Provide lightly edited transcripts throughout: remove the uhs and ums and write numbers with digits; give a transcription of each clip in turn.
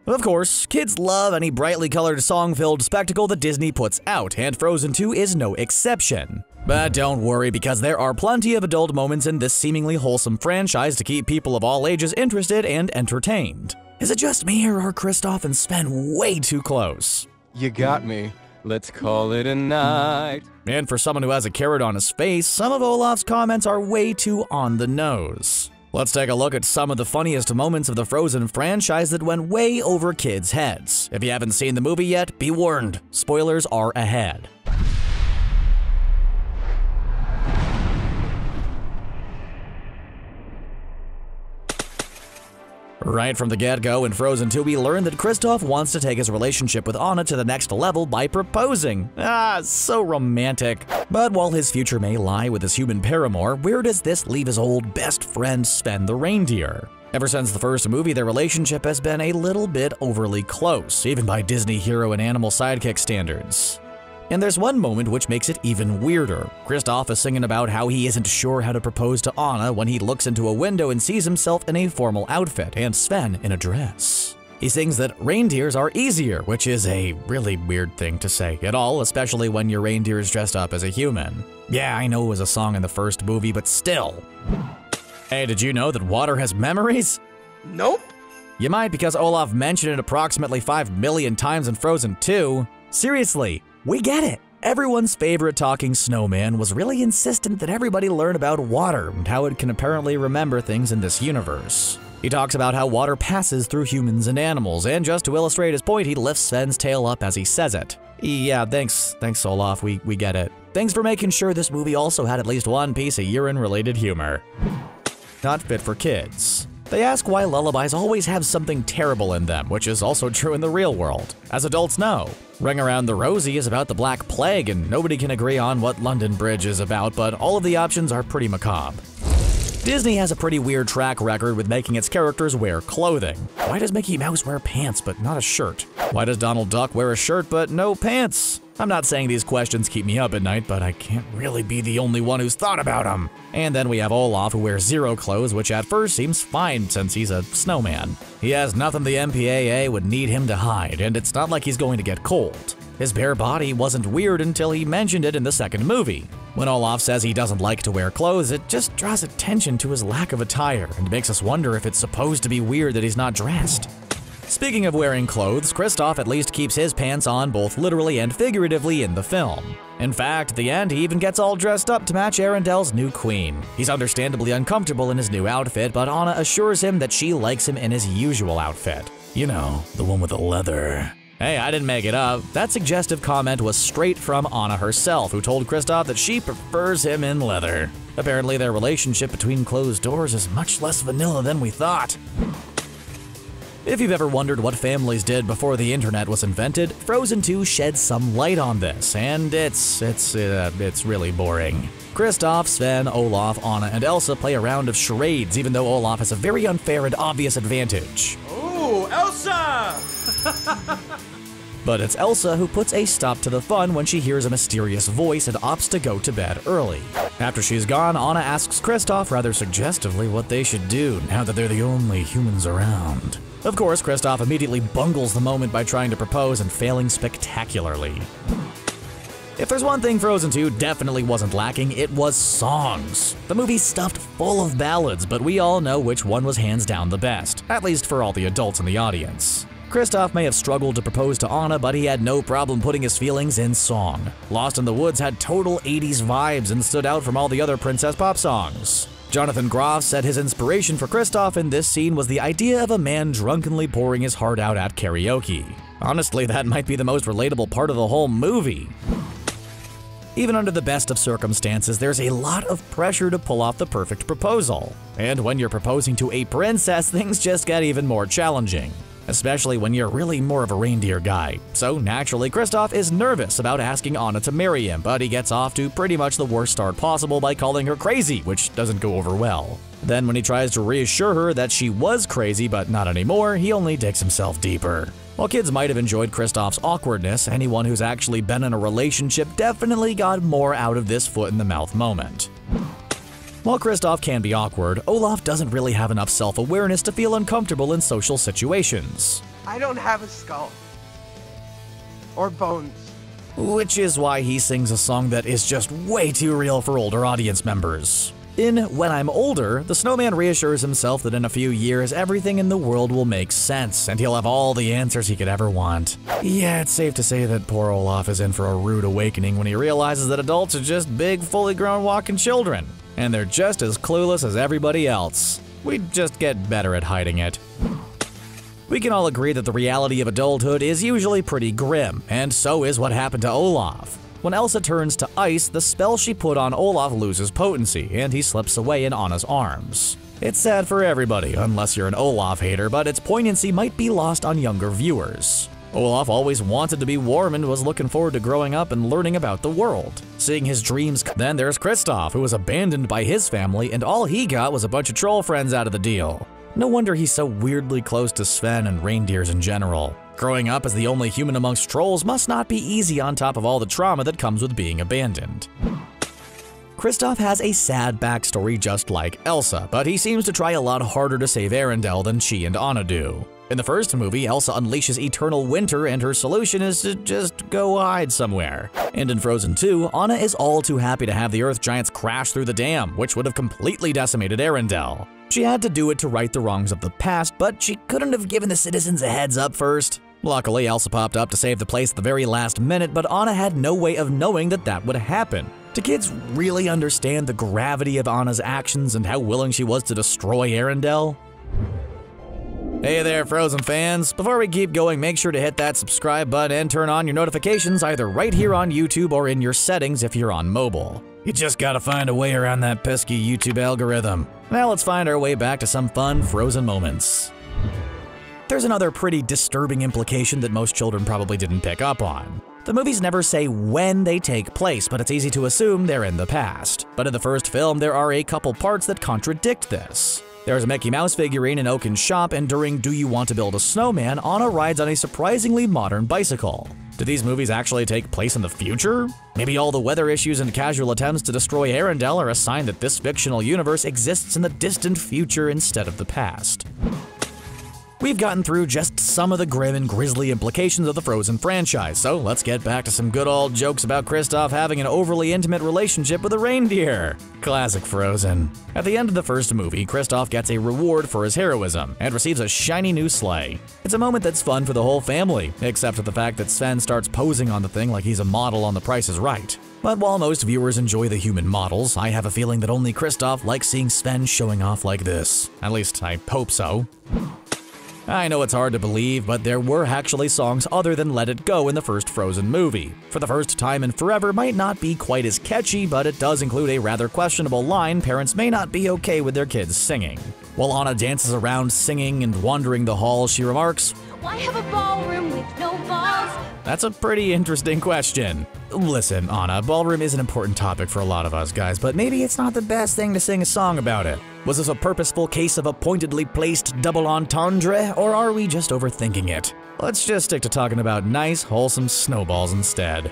Of course, kids love any brightly colored song-filled spectacle that Disney puts out, and Frozen 2 is no exception. But don't worry, because there are plenty of adult moments in this seemingly wholesome franchise to keep people of all ages interested and entertained. Is it just me, or are Kristoff and Sven way too close? You got me. Let's call it a night. And for someone who has a carrot on his face, some of Olaf's comments are way too on the nose. Let's take a look at some of the funniest moments of the Frozen franchise that went way over kids' heads. If you haven't seen the movie yet, be warned, spoilers are ahead. Right from the get-go in Frozen 2, we learn that Kristoff wants to take his relationship with Anna to the next level by proposing. So romantic. But while his future may lie with his human paramour, where does this leave his old best friend Sven the reindeer? Ever since the first movie, their relationship has been a little bit overly close, even by Disney hero and animal sidekick standards. And there's one moment which makes it even weirder. Kristoff is singing about how he isn't sure how to propose to Anna when he looks into a window and sees himself in a formal outfit and Sven in a dress. He sings that reindeers are easier, which is a really weird thing to say at all, especially when your reindeer is dressed up as a human. Yeah, I know it was a song in the first movie, but still. Hey, did you know that water has memories? Nope. You might, because Olaf mentioned it approximately 5 million times in Frozen 2. Seriously. We get it! Everyone's favorite talking snowman was really insistent that everybody learn about water and how it can apparently remember things in this universe. He talks about how water passes through humans and animals, and just to illustrate his point, he lifts Sven's tail up as he says it. Yeah, thanks Olaf, we get it. Thanks for making sure this movie also had at least one piece of urine-related humor. Not fit for kids. They ask why lullabies always have something terrible in them, which is also true in the real world. As adults know, Ring Around the Rosie is about the Black Plague, and nobody can agree on what London Bridge is about, but all of the options are pretty macabre. Disney has a pretty weird track record with making its characters wear clothing. Why does Mickey Mouse wear pants but not a shirt? Why does Donald Duck wear a shirt but no pants? I'm not saying these questions keep me up at night, but I can't really be the only one who's thought about them. And then we have Olaf, who wears zero clothes, which at first seems fine since he's a snowman. He has nothing the MPAA would need him to hide, and it's not like he's going to get cold. His bare body wasn't weird until he mentioned it in the second movie. When Olaf says he doesn't like to wear clothes, it just draws attention to his lack of attire and makes us wonder if it's supposed to be weird that he's not dressed. Speaking of wearing clothes, Kristoff at least keeps his pants on both literally and figuratively in the film. In fact, at the end, he even gets all dressed up to match Arendelle's new queen. He's understandably uncomfortable in his new outfit, but Anna assures him that she likes him in his usual outfit. You know, the one with the leather. Hey, I didn't make it up. That suggestive comment was straight from Anna herself, who told Kristoff that she prefers him in leather. Apparently, their relationship between closed doors is much less vanilla than we thought. If you've ever wondered what families did before the internet was invented, Frozen 2 sheds some light on this, and it's really boring. Kristoff, Sven, Olaf, Anna, and Elsa play a round of charades, even though Olaf has a very unfair and obvious advantage. Ooh, Elsa! But it's Elsa who puts a stop to the fun when she hears a mysterious voice and opts to go to bed early. After she's gone, Anna asks Kristoff rather suggestively what they should do now that they're the only humans around. Of course, Kristoff immediately bungles the moment by trying to propose and failing spectacularly. If there's one thing Frozen 2 definitely wasn't lacking, it was songs. The movie's stuffed full of ballads, but we all know which one was hands down the best, at least for all the adults in the audience. Kristoff may have struggled to propose to Anna, but he had no problem putting his feelings in song. Lost in the Woods had total 80s vibes and stood out from all the other princess pop songs. Jonathan Groff said his inspiration for Kristoff in this scene was the idea of a man drunkenly pouring his heart out at karaoke. Honestly, that might be the most relatable part of the whole movie. Even under the best of circumstances, there's a lot of pressure to pull off the perfect proposal. And when you're proposing to a princess, things just get even more challenging. Especially when you're really more of a reindeer guy. So naturally, Kristoff is nervous about asking Anna to marry him, but he gets off to pretty much the worst start possible by calling her crazy, which doesn't go over well. Then when he tries to reassure her that she was crazy but not anymore, he only digs himself deeper. While kids might have enjoyed Kristoff's awkwardness, anyone who's actually been in a relationship definitely got more out of this foot-in-the-mouth moment. While Kristoff can be awkward, Olaf doesn't really have enough self-awareness to feel uncomfortable in social situations. I don't have a skull. Or bones. Which is why he sings a song that is just way too real for older audience members. In When I'm Older, the snowman reassures himself that in a few years everything in the world will make sense and he'll have all the answers he could ever want. Yeah, it's safe to say that poor Olaf is in for a rude awakening when he realizes that adults are just big, fully grown walking children, and they're just as clueless as everybody else. We just get better at hiding it. We can all agree that the reality of adulthood is usually pretty grim, and so is what happened to Olaf. When Elsa turns to ice, the spell she put on Olaf loses potency, and he slips away in Anna's arms. It's sad for everybody, unless you're an Olaf hater, but its poignancy might be lost on younger viewers. Olaf always wanted to be warm and was looking forward to growing up and learning about the world, seeing his dreams. Then there's Kristoff, who was abandoned by his family, and all he got was a bunch of troll friends out of the deal. No wonder he's so weirdly close to Sven and reindeers in general. Growing up as the only human amongst trolls must not be easy on top of all the trauma that comes with being abandoned. Kristoff has a sad backstory just like Elsa, but he seems to try a lot harder to save Arendelle than she and Anna do. In the first movie, Elsa unleashes eternal winter and her solution is to just go hide somewhere. And in Frozen 2, Anna is all too happy to have the Earth Giants crash through the dam, which would have completely decimated Arendelle. She had to do it to right the wrongs of the past, but she couldn't have given the citizens a heads up first. Luckily, Elsa popped up to save the place at the very last minute, but Anna had no way of knowing that that would happen. Do kids really understand the gravity of Anna's actions and how willing she was to destroy Arendelle? Hey there, Frozen fans! Before we keep going, make sure to hit that subscribe button and turn on your notifications either right here on YouTube or in your settings if you're on mobile. You just gotta find a way around that pesky YouTube algorithm. Now let's find our way back to some fun Frozen moments. There's another pretty disturbing implication that most children probably didn't pick up on. The movies never say when they take place, but it's easy to assume they're in the past. But in the first film, there are a couple parts that contradict this. There's a Mickey Mouse figurine in Oaken's shop, and during Do You Want to Build a Snowman, Anna rides on a surprisingly modern bicycle. Do these movies actually take place in the future? Maybe all the weather issues and casual attempts to destroy Arendelle are a sign that this fictional universe exists in the distant future instead of the past. We've gotten through just some of the grim and grisly implications of the Frozen franchise, so let's get back to some good old jokes about Kristoff having an overly intimate relationship with a reindeer. Classic Frozen. At the end of the first movie, Kristoff gets a reward for his heroism and receives a shiny new sleigh. It's a moment that's fun for the whole family, except for the fact that Sven starts posing on the thing like he's a model on The Price is Right. But while most viewers enjoy the human models, I have a feeling that only Kristoff likes seeing Sven showing off like this. At least I hope so. I know it's hard to believe, but there were actually songs other than Let It Go in the first Frozen movie. For the first time in forever might not be quite as catchy, but it does include a rather questionable line parents may not be okay with their kids singing. While Anna dances around singing and wandering the halls, she remarks, "Why have a ballroom with no balls?" That's a pretty interesting question. Listen, Anna, ballroom is an important topic for a lot of us guys, but maybe it's not the best thing to sing a song about it. Was this a purposeful case of a pointedly placed double entendre, or are we just overthinking it? Let's just stick to talking about nice, wholesome snowballs instead.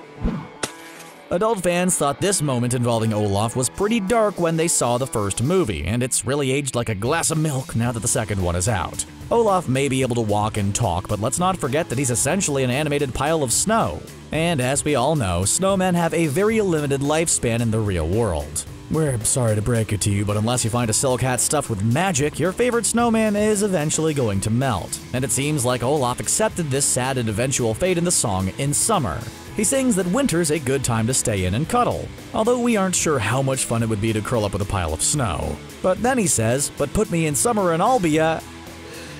Adult fans thought this moment involving Olaf was pretty dark when they saw the first movie, and it's really aged like a glass of milk now that the second one is out. Olaf may be able to walk and talk, but let's not forget that he's essentially an animated pile of snow. And as we all know, snowmen have a very limited lifespan in the real world. We're sorry to break it to you, but unless you find a silk hat stuffed with magic, your favorite snowman is eventually going to melt. And it seems like Olaf accepted this sad and eventual fate in the song In Summer. He sings that winter's a good time to stay in and cuddle, although we aren't sure how much fun it would be to curl up with a pile of snow. But then he says, "But put me in summer and I'll be a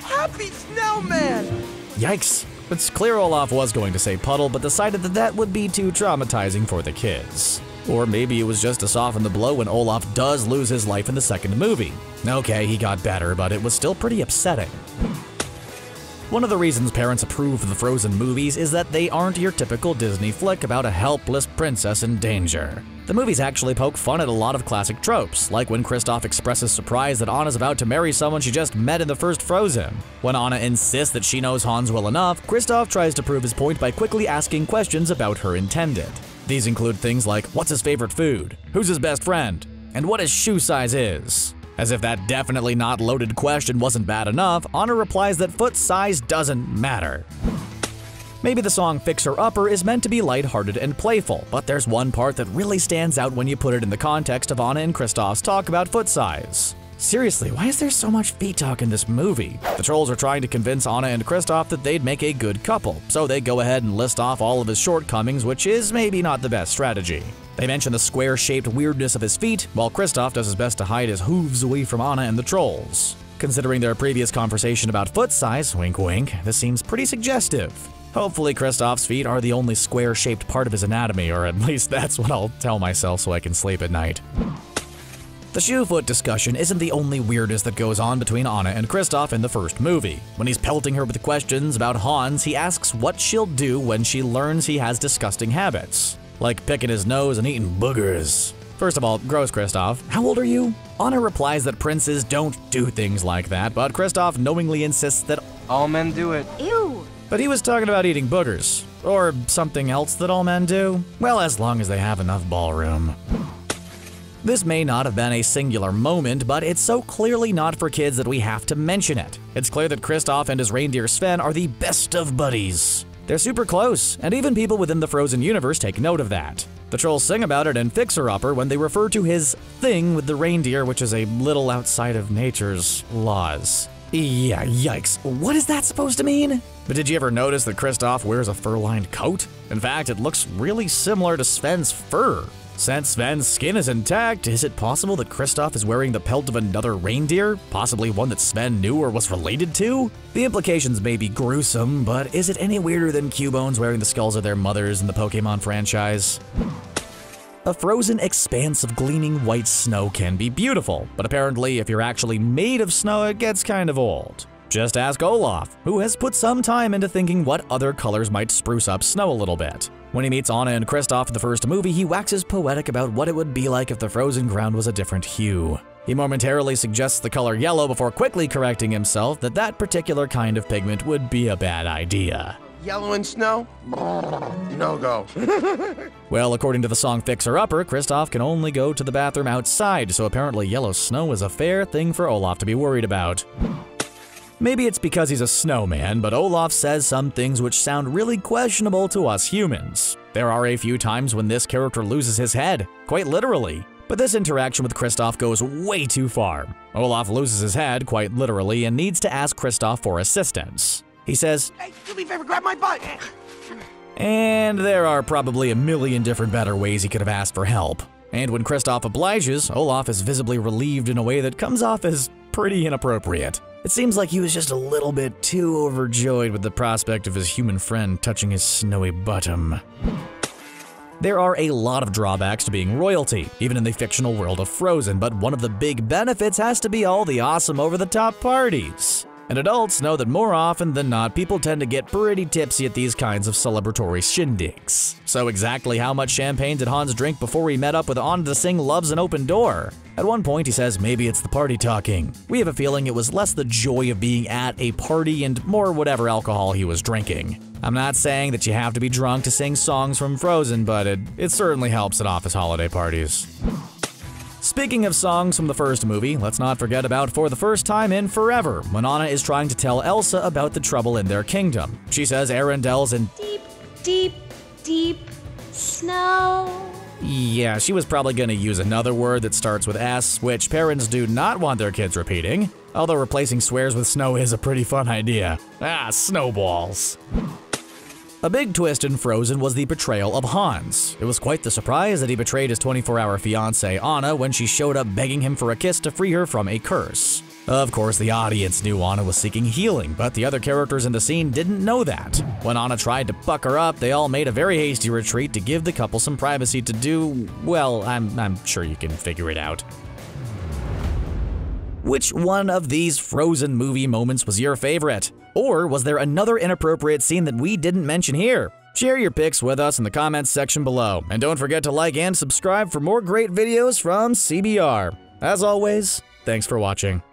Happy Snowman! Yikes. It's clear Olaf was going to say puddle, but decided that that would be too traumatizing for the kids. Or maybe it was just to soften the blow when Olaf does lose his life in the second movie. Okay, he got better, but it was still pretty upsetting. One of the reasons parents approve of the Frozen movies is that they aren't your typical Disney flick about a helpless princess in danger. The movies actually poke fun at a lot of classic tropes, like when Kristoff expresses surprise that Anna's about to marry someone she just met in the first Frozen. When Anna insists that she knows Hans well enough, Kristoff tries to prove his point by quickly asking questions about her intended. These include things like, what's his favorite food, who's his best friend, and what his shoe size is. As if that definitely not loaded question wasn't bad enough, Anna replies that foot size doesn't matter. Maybe the song Fixer Upper is meant to be lighthearted and playful, but there's one part that really stands out when you put it in the context of Anna and Kristoff's talk about foot size. Seriously, why is there so much feet talk in this movie? The trolls are trying to convince Anna and Kristoff that they'd make a good couple, so they go ahead and list off all of his shortcomings, which is maybe not the best strategy. They mention the square-shaped weirdness of his feet, while Kristoff does his best to hide his hooves away from Anna and the trolls. Considering their previous conversation about foot size, wink wink, this seems pretty suggestive. Hopefully Kristoff's feet are the only square-shaped part of his anatomy, or at least that's what I'll tell myself so I can sleep at night. The shoe foot discussion isn't the only weirdness that goes on between Anna and Kristoff in the first movie. When he's pelting her with questions about Hans, he asks what she'll do when she learns he has disgusting habits, like picking his nose and eating boogers. First of all, gross, Kristoff. How old are you? Anna replies that princes don't do things like that, but Kristoff knowingly insists that All men do it. Ew. But he was talking about eating boogers. Or something else that all men do. Well, as long as they have enough ballroom. This may not have been a singular moment, but it's so clearly not for kids that we have to mention it. It's clear that Kristoff and his reindeer Sven are the best of buddies. They're super close, and even people within the Frozen universe take note of that. The trolls sing about it in Fixer Upper when they refer to his thing with the reindeer, which is a little outside of nature's laws. Yeah, yikes. What is that supposed to mean? But did you ever notice that Kristoff wears a fur-lined coat? In fact, it looks really similar to Sven's fur. Since Sven's skin is intact, is it possible that Kristoff is wearing the pelt of another reindeer? Possibly one that Sven knew or was related to? The implications may be gruesome, but is it any weirder than Cubones wearing the skulls of their mothers in the Pokémon franchise? A frozen expanse of gleaming white snow can be beautiful, but apparently if you're actually made of snow, it gets kind of old. Just ask Olaf, who has put some time into thinking what other colors might spruce up snow a little bit. When he meets Anna and Kristoff in the first movie, he waxes poetic about what it would be like if the frozen ground was a different hue. He momentarily suggests the color yellow before quickly correcting himself that that particular kind of pigment would be a bad idea. Yellow and snow? No go. Well, according to the song Fixer Upper, Kristoff can only go to the bathroom outside, so apparently yellow snow is a fair thing for Olaf to be worried about. Maybe it's because he's a snowman, but Olaf says some things which sound really questionable to us humans. There are a few times when this character loses his head, quite literally. But this interaction with Kristoff goes way too far. Olaf loses his head, quite literally, and needs to ask Kristoff for assistance. He says, Hey, do me a favor, grab my butt. and there are probably a million different better ways he could have asked for help. And when Kristoff obliges, Olaf is visibly relieved in a way that comes off as pretty inappropriate. It seems like he was just a little bit too overjoyed with the prospect of his human friend touching his snowy bottom. There are a lot of drawbacks to being royalty, even in the fictional world of Frozen, but one of the big benefits has to be all the awesome over-the-top parties. And adults know that more often than not, people tend to get pretty tipsy at these kinds of celebratory shindigs. So exactly how much champagne did Hans drink before he met up with Anna to sing Love's an Open Door? At one point he says maybe it's the party talking. We have a feeling it was less the joy of being at a party and more whatever alcohol he was drinking. I'm not saying that you have to be drunk to sing songs from Frozen, but it certainly helps at office holiday parties. Speaking of songs from the first movie, let's not forget about For the First Time in Forever, when Anna is trying to tell Elsa about the trouble in their kingdom. She says Arendelle's in Deep, deep, deep snow. Yeah, she was probably gonna use another word that starts with S, which parents do not want their kids repeating. Although replacing swears with snow is a pretty fun idea. Ah, snowballs. A big twist in Frozen was the betrayal of Hans. It was quite the surprise that he betrayed his 24-hour fiancée Anna when she showed up begging him for a kiss to free her from a curse. Of course, the audience knew Anna was seeking healing, but the other characters in the scene didn't know that. When Anna tried to buck her up, they all made a very hasty retreat to give the couple some privacy to do, well, I'm sure you can figure it out. Which one of these Frozen movie moments was your favorite? Or was there another inappropriate scene that we didn't mention here? Share your pics with us in the comments section below, and don't forget to like and subscribe for more great videos from CBR. As always, thanks for watching.